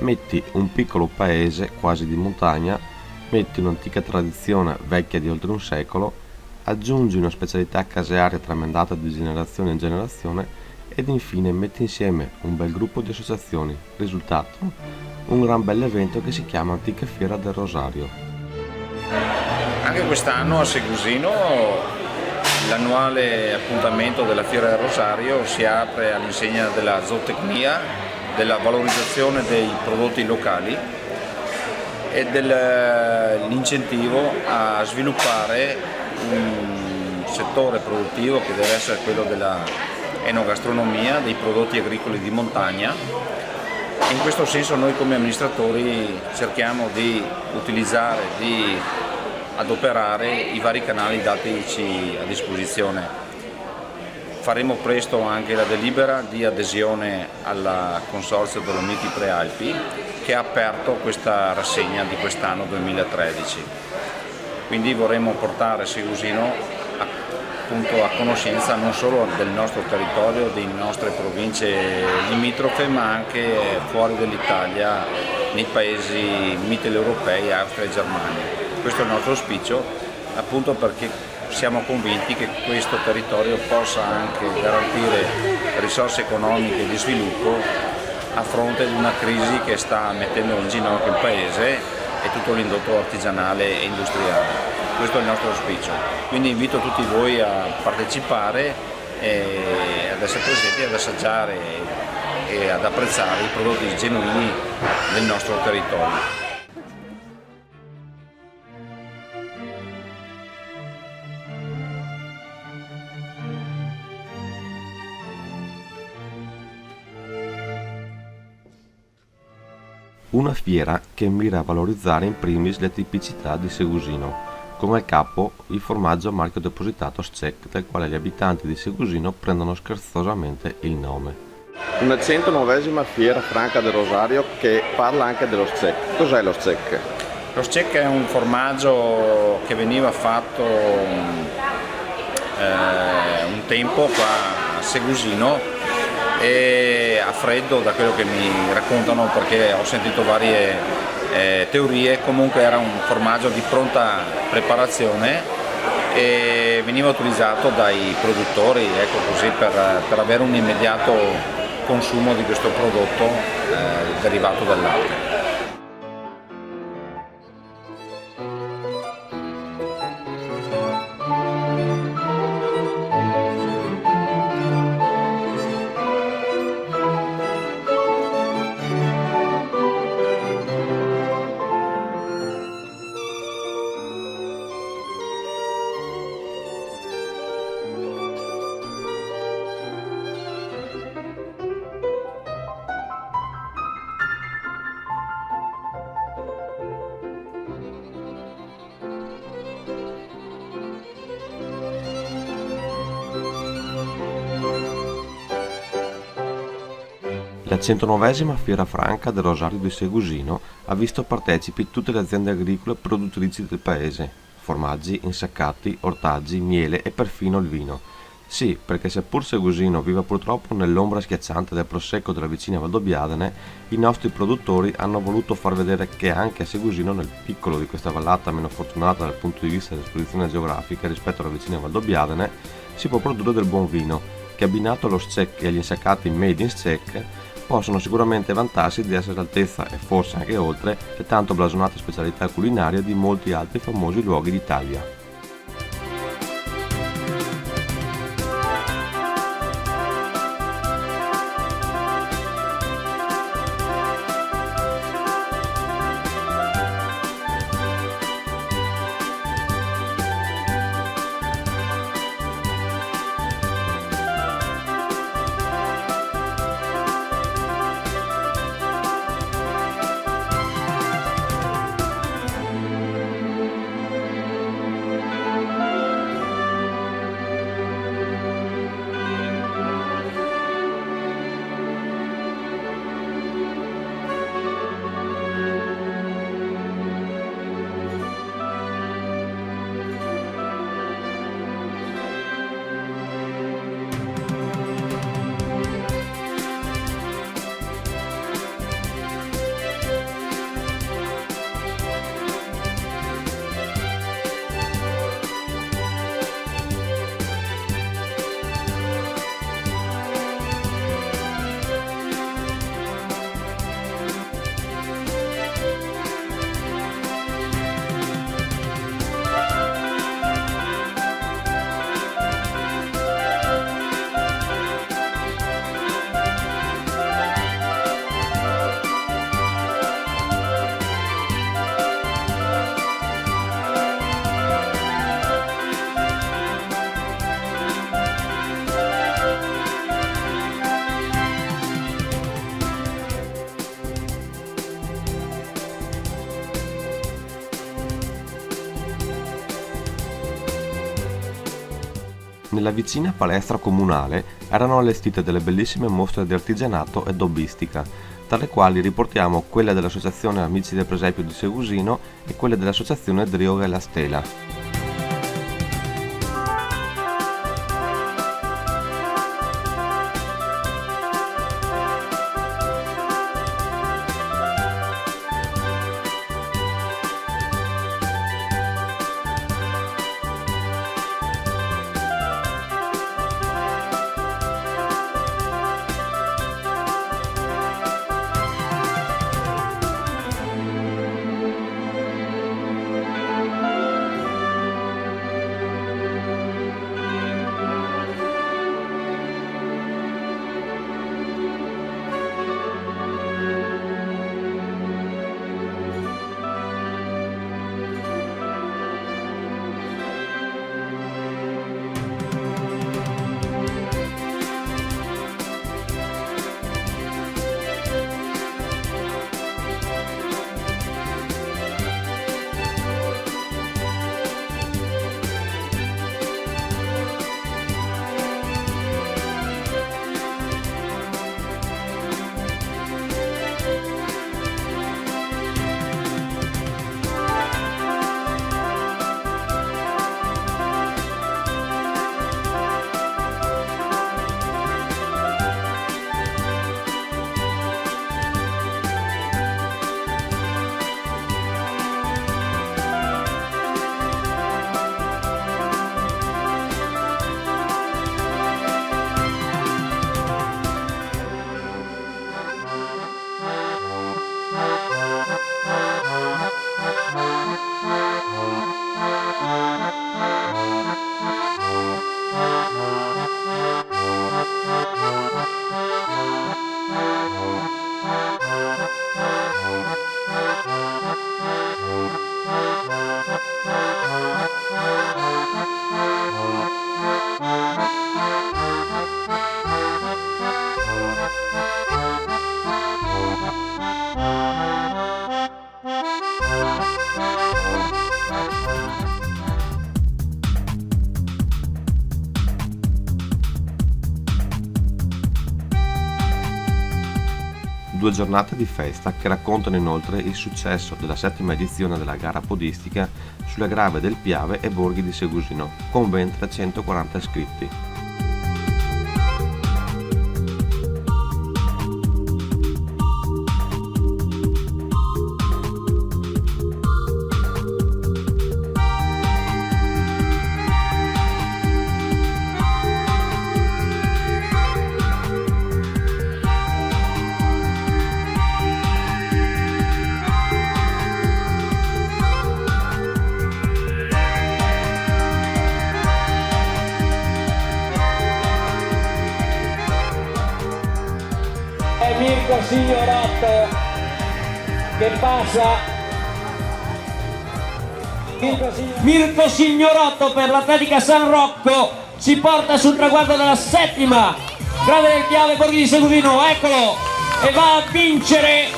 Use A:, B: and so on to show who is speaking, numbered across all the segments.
A: Metti un piccolo paese quasi di montagna, metti un'antica tradizione vecchia di oltre un secolo, aggiungi una specialità casearia tramandata di generazione in generazione ed infine metti insieme un bel gruppo di associazioni. Risultato? Un gran bell'evento che si chiama Antica Fiera del Rosario.
B: Anche quest'anno a Segusino l'annuale appuntamento della Fiera del Rosario si apre all'insegna della zootecnia, della valorizzazione dei prodotti locali e dell'incentivo a sviluppare un settore produttivo che deve essere quello della enogastronomia, dei prodotti agricoli di montagna. In questo senso noi come amministratori cerchiamo di utilizzare, di adoperare i vari canali datici a disposizione. Faremo presto anche la delibera di adesione al Consorzio Dolomiti Prealpi che ha aperto questa rassegna di quest'anno 2013. Quindi vorremmo portare Segusino appunto a conoscenza non solo del nostro territorio, delle nostre province limitrofe, ma anche fuori dall'Italia, nei paesi mitteleuropei, Austria e Germania. Questo è il nostro auspicio, appunto perché siamo convinti che questo territorio possa anche garantire risorse economiche e di sviluppo a fronte di una crisi che sta mettendo in ginocchio il paese e tutto l'indotto artigianale e industriale. Questo è il nostro auspicio. Quindi invito tutti voi a partecipare e ad essere presenti, ad assaggiare e ad apprezzare i prodotti genuini del nostro territorio.
A: Una fiera che mira a valorizzare in primis le tipicità di Segusino, come al capo il formaggio a marchio depositato Szek, del quale gli abitanti di Segusino prendono scherzosamente il nome.
C: Una 109esima Fiera Franca del Rosario che parla anche dello Szek. Cos'è lo Szek?
B: Lo Szek è un formaggio che veniva fatto un tempo qua a Segusino e a freddo, da quello che mi raccontano, perché ho sentito varie teorie. Comunque era un formaggio di pronta preparazione e veniva utilizzato dai produttori, ecco così, per avere un immediato consumo di questo prodotto derivato dal latte.
A: La 109esima Fiera Franca del Rosario di Segusino ha visto partecipi tutte le aziende agricole produttrici del paese, formaggi, insaccati, ortaggi, miele e perfino il vino. Sì, perché seppur Segusino vive purtroppo nell'ombra schiacciante del prosecco della vicina Valdobbiadene, i nostri produttori hanno voluto far vedere che anche a Segusino, nel piccolo di questa vallata meno fortunata dal punto di vista dell'esposizione geografica rispetto alla vicina Valdobbiadene, si può produrre del buon vino, che abbinato allo Szek e agli insaccati made in Szek possono sicuramente vantarsi di essere all'altezza e forse anche oltre le tanto blasonate specialità culinarie di molti altri famosi luoghi d'Italia. Nella vicina palestra comunale erano allestite delle bellissime mostre di artigianato e dobbistica, tra le quali riportiamo quelle dell'Associazione Amici del Presepio di Segusino e quelle dell'Associazione Drioga e la Stela. Due giornate di festa che raccontano inoltre il successo della 7ª edizione della gara podistica sulle grave del Piave e Borghi di Segusino, con ben 340 iscritti.
D: Mirko Signorotto che passa. Mirko Signorotto per l'Atletica San Rocco si porta sul traguardo della 7ª grave del Piave Borghi di Segusino, eccolo, e va a vincere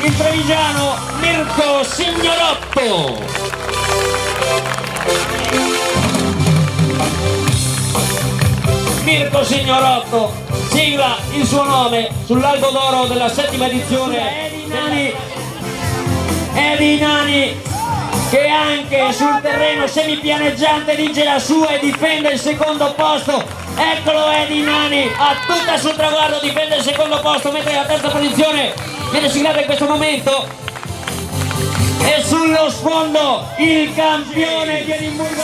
D: il trevigiano Mirko Signorotto. Mirko Signorotto sigla il suo nome sull'albo d'oro della 7ª edizione. Edi Nani che anche sul terreno semipianeggiante vince la sua e difende il secondo posto. Eccolo Edi Nani, a tutta sul traguardo, difende il secondo posto, mentre la terza posizione viene siglata in questo momento. E sullo sfondo il campione di Edimburgo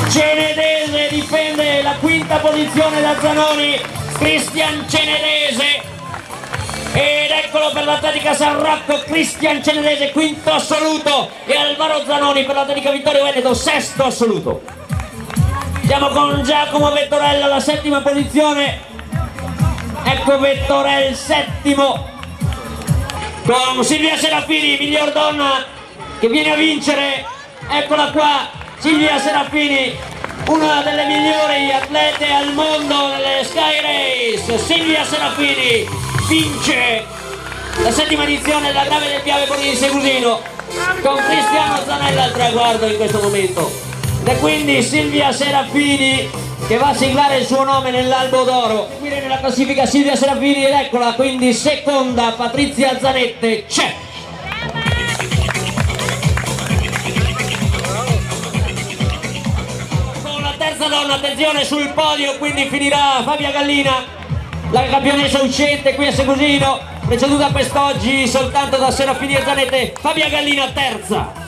D: Cenedese, difende la 5ª posizione da Zanoni, Cristian Cenedese, ed eccolo per l'Atletica San Rocco, Cristian Cenedese 5º assoluto e Alvaro Zanoni per l'Atletica Vittorio Veneto 6º assoluto. Siamo con Giacomo Vettorella alla 7ª posizione, ecco Vettorel 7º, con Silvia Serafini, miglior donna, che viene a vincere, eccola qua. Silvia Serafini, una delle migliori atlete al mondo nelle Sky Race. Silvia Serafini vince la 7ª edizione della grave del Piave Borghi di Segusino con Cristiano Zanella al traguardo in questo momento. Ed è quindi Silvia Serafini che va a siglare il suo nome nell'albo d'oro. Seguire nella classifica Silvia Serafini ed eccola, quindi seconda Patrizia Zanette, c'è! Con la terza donna, attenzione sul podio, quindi finirà Fabia Gallina, la campionessa uscente qui a Segusino, preceduta quest'oggi soltanto da Serafini e Zanette. Fabia Gallina terza.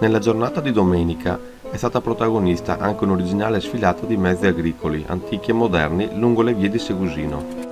A: Nella giornata di domenica è stata protagonista anche un'originale sfilata di mezzi agricoli, antichi e moderni, lungo le vie di Segusino.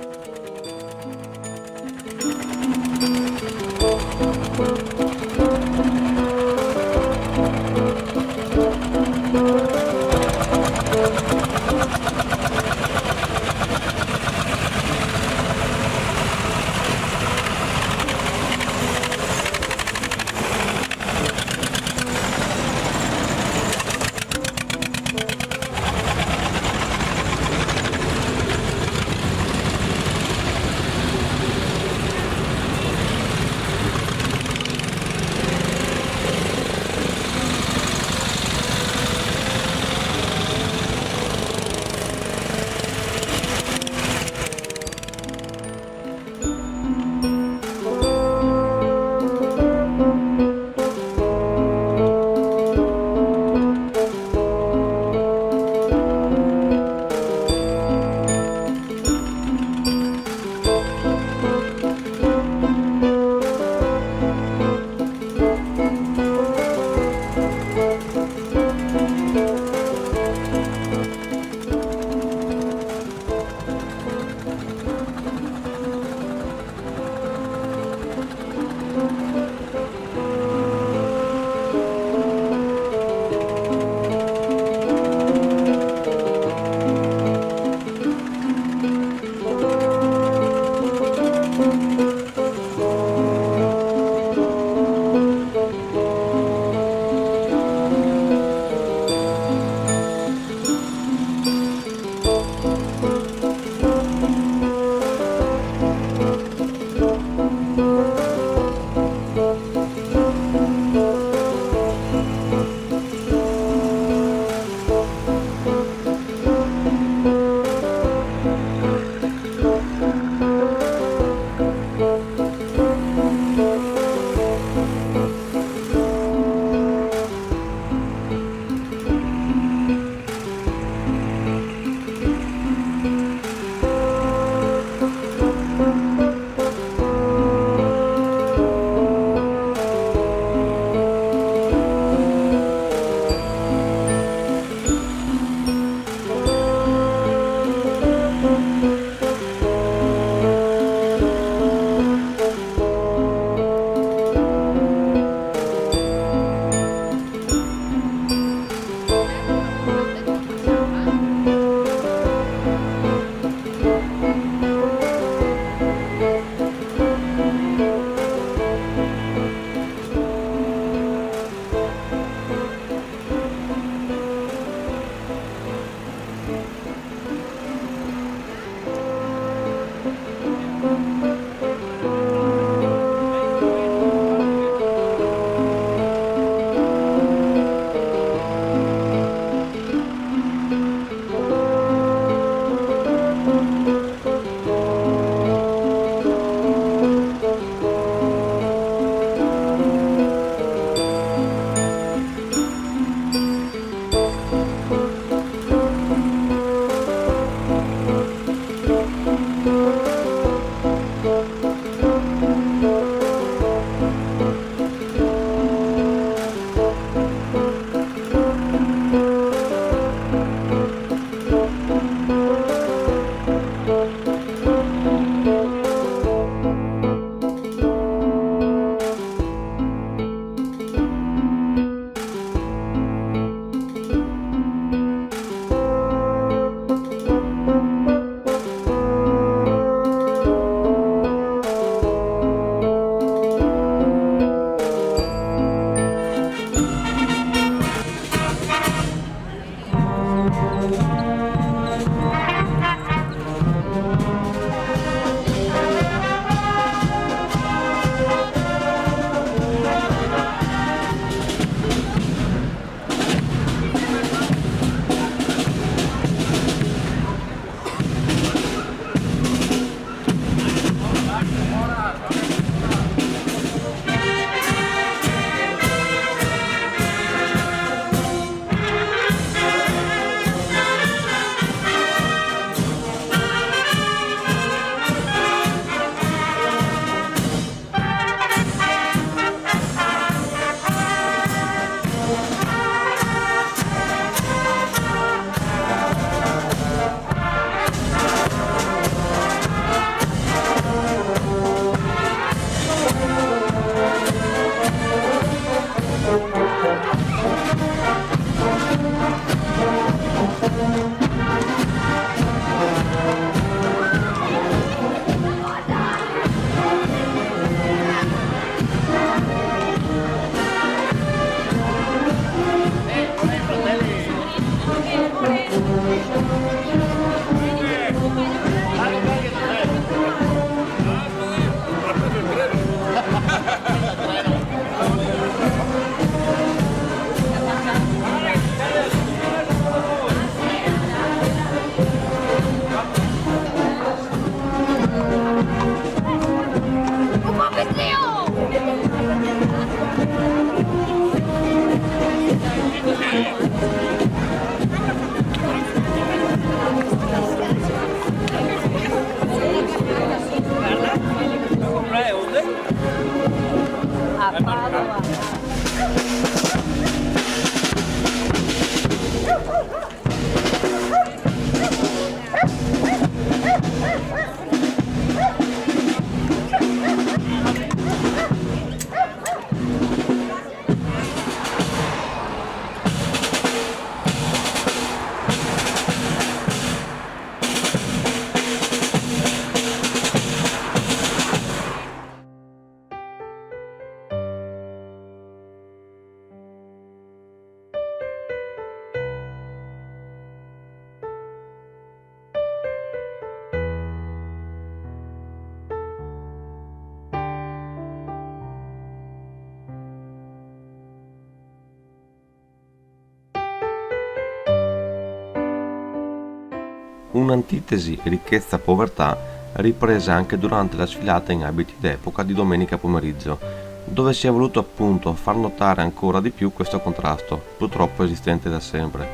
A: Un'antitesi ricchezza-povertà ripresa anche durante la sfilata in abiti d'epoca di domenica pomeriggio, dove si è voluto appunto far notare ancora di più questo contrasto, purtroppo esistente da sempre,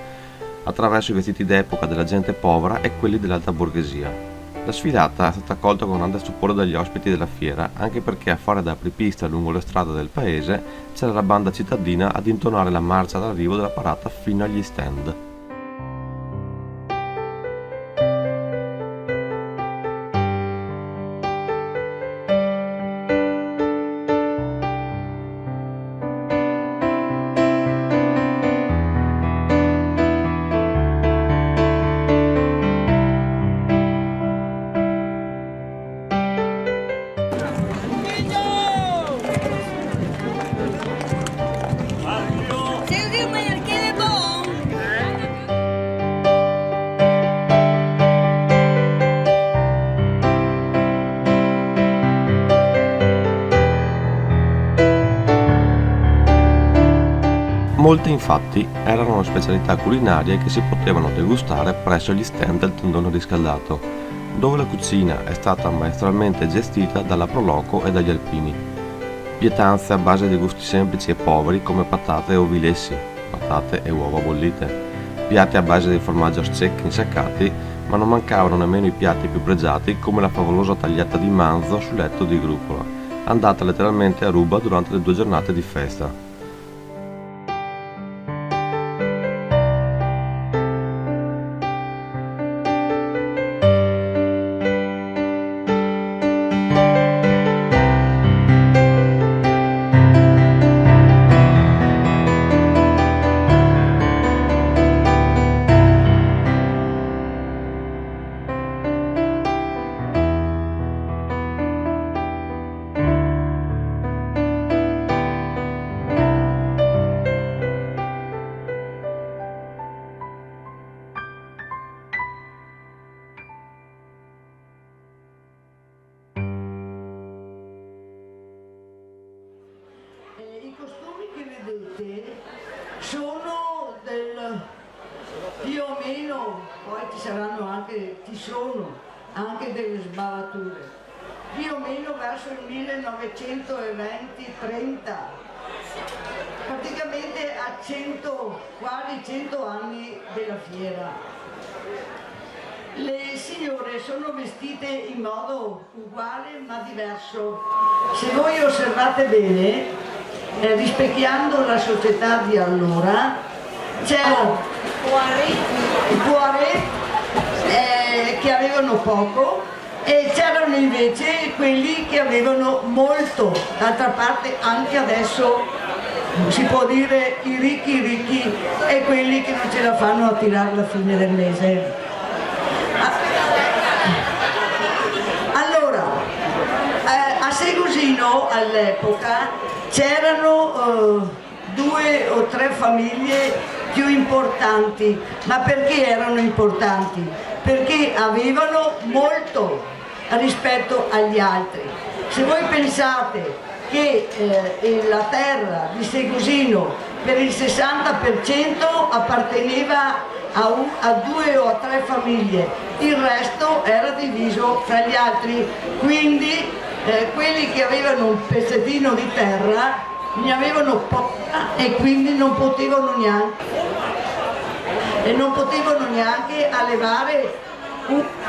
A: attraverso i vestiti d'epoca della gente povera e quelli dell'alta borghesia. La sfilata è stata accolta con grande stupore dagli ospiti della fiera, anche perché a fare da apripista lungo le strade del paese c'era la banda cittadina ad intonare la marcia d'arrivo della parata fino agli stand. Molte infatti erano specialità culinarie che si potevano degustare presso gli stand del tendone riscaldato, dove la cucina è stata maestralmente gestita dalla Proloco e dagli alpini. Pietanze a base di gusti semplici e poveri come patate e ovilessi, patate e uova bollite, piatti a base di formaggio secchi insaccati, ma non mancavano nemmeno i piatti più pregiati come la favolosa tagliata di manzo sul letto di grucola, andata letteralmente a ruba durante le 2 giornate di festa.
E: I costumi che vedete sono più o meno, poi ci sono anche delle sbavature, più o meno verso il 1920-30, praticamente a quasi 100 anni della fiera. Le signore sono vestite in modo uguale ma diverso. Se voi osservate bene, rispecchiando la società di allora, c'erano i poiré che avevano poco e c'erano invece quelli che avevano molto. D'altra parte anche adesso si può dire i ricchi e quelli che non ce la fanno a tirare la fine del mese. Allora, a Segusino all'epoca c'erano 2 o 3 famiglie più importanti. Ma perché erano importanti? Perché avevano molto rispetto agli altri. Se voi pensate che la terra di Segusino per il 60% apparteneva a 2 o a 3 famiglie, il resto era diviso fra gli altri, quindi quelli che avevano un pezzettino di terra ne avevano poca e quindi non potevano neanche allevare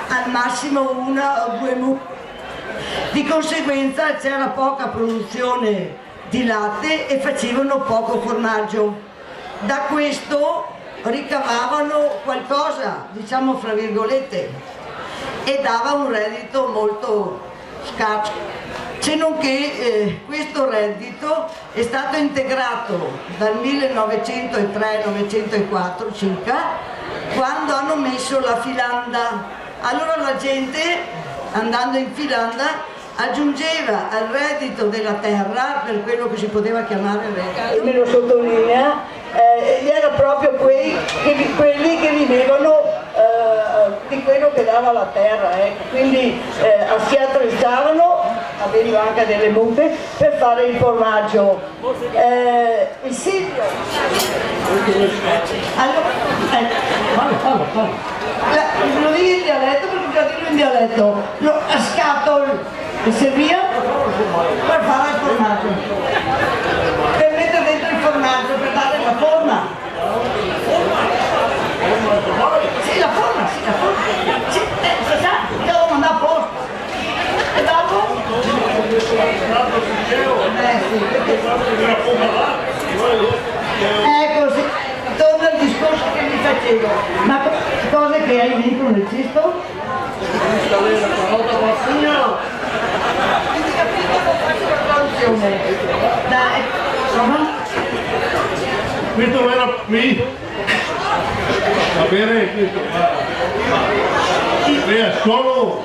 E: al massimo 1 o 2 mucche. Di conseguenza c'era poca produzione di latte e facevano poco formaggio. Da questo ricavavano qualcosa, diciamo fra virgolette, e dava un reddito molto scarso. Se non che questo reddito è stato integrato dal 1903-1904 circa, quando hanno messo la filanda. Allora la gente, andando in filanda, aggiungeva al reddito della terra, per quello che si poteva chiamare reddito, me lo sottolinea, era proprio quelli che vivevano di quello che dava la terra, quindi si attrezzavano, aveva anche delle mucche per fare il formaggio. Il Silvio, allora, lo dico in dialetto perché già dico in dialetto, a scatol e serviva per fare il formaggio, per mettere dentro il formaggio, per dare la forma. Sì, la forma. Sì, devo mandare a posto. E dopo? Ecco, sì, torna al discorso che mi facevo. Ma cose che hai dentro nel cesto? Dai,
F: questo era qui va bene, questo è solo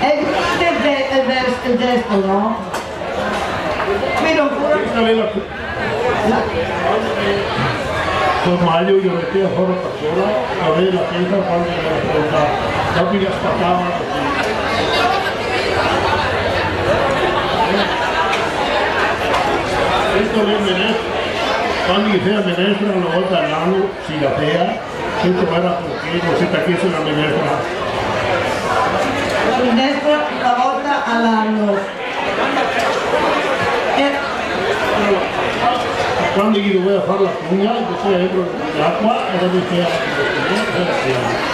E: è il gesto, no? Qui non pure
F: formaggio io mettevo fuori per sola, avevo la testa quando era pronta, dopo mi aspettavano così. Questo è il minestra, quando si fa minestra una volta all'anno si la fea, questo era perché non si tagliesse la minestra.
E: la minestra una volta all'anno.
F: Quando gli doveva fare la pugna, metteva dentro l'acqua e la metteva la pugna.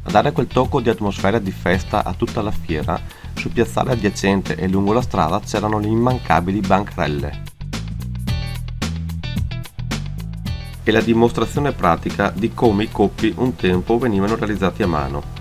A: A dare quel tocco di atmosfera di festa a tutta la fiera, sul piazzale adiacente e lungo la strada c'erano le immancabili bancarelle. E la dimostrazione pratica di come i coppi un tempo venivano realizzati a mano.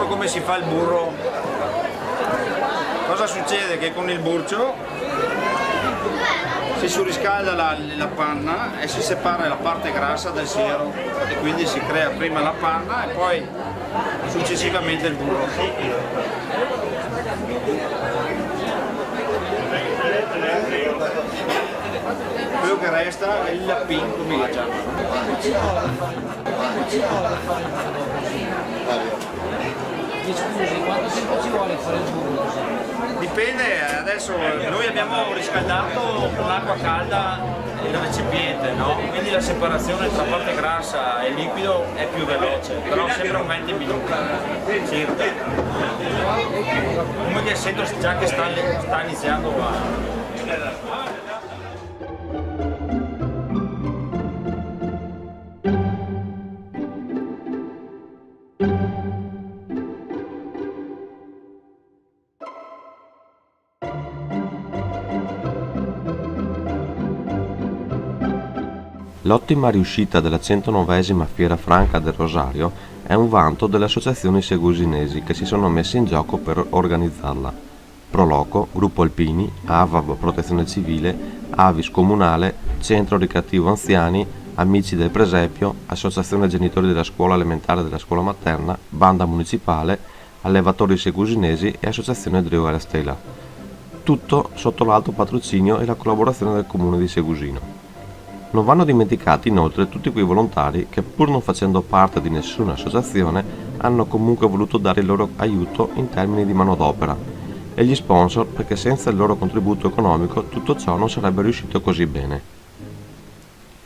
B: Come si fa il burro? Cosa succede? Che con il burcio si surriscalda la panna e si separa la parte grassa del siero e quindi si crea prima la panna e poi successivamente il burro. Quello che resta è il lappin, come la chiamano.
G: Scusi, quanto tempo ci vuole fare il burro?
B: Dipende, adesso noi abbiamo riscaldato con l'acqua calda il recipiente, no? Quindi la separazione tra parte grassa e liquido è più veloce, però sembra un 20 minuti circa. Comunque sento già che sta iniziando a...
A: L'ottima riuscita della 109esima Fiera Franca del Rosario è un vanto delle associazioni segusinesi che si sono messe in gioco per organizzarla. Proloco, Gruppo Alpini, AVAB Protezione Civile, Avis Comunale, Centro Ricreativo Anziani, Amici del Presepio, Associazione Genitori della Scuola Elementare e della Scuola Materna, Banda Municipale, Allevatori Segusinesi e Associazione Drio Garastela. Tutto sotto l'alto patrocinio e la collaborazione del Comune di Segusino. Non vanno dimenticati inoltre tutti quei volontari che, pur non facendo parte di nessuna associazione, hanno comunque voluto dare il loro aiuto in termini di manodopera, e gli sponsor, perché senza il loro contributo economico tutto ciò non sarebbe riuscito così bene.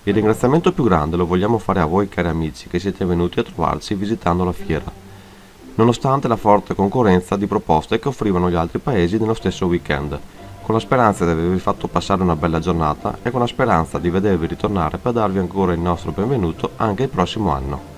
A: Il ringraziamento più grande lo vogliamo fare a voi cari amici che siete venuti a trovarci visitando la fiera, nonostante la forte concorrenza di proposte che offrivano gli altri paesi nello stesso weekend, con la speranza di avervi fatto passare una bella giornata e con la speranza di vedervi ritornare per darvi ancora il nostro benvenuto anche il prossimo anno.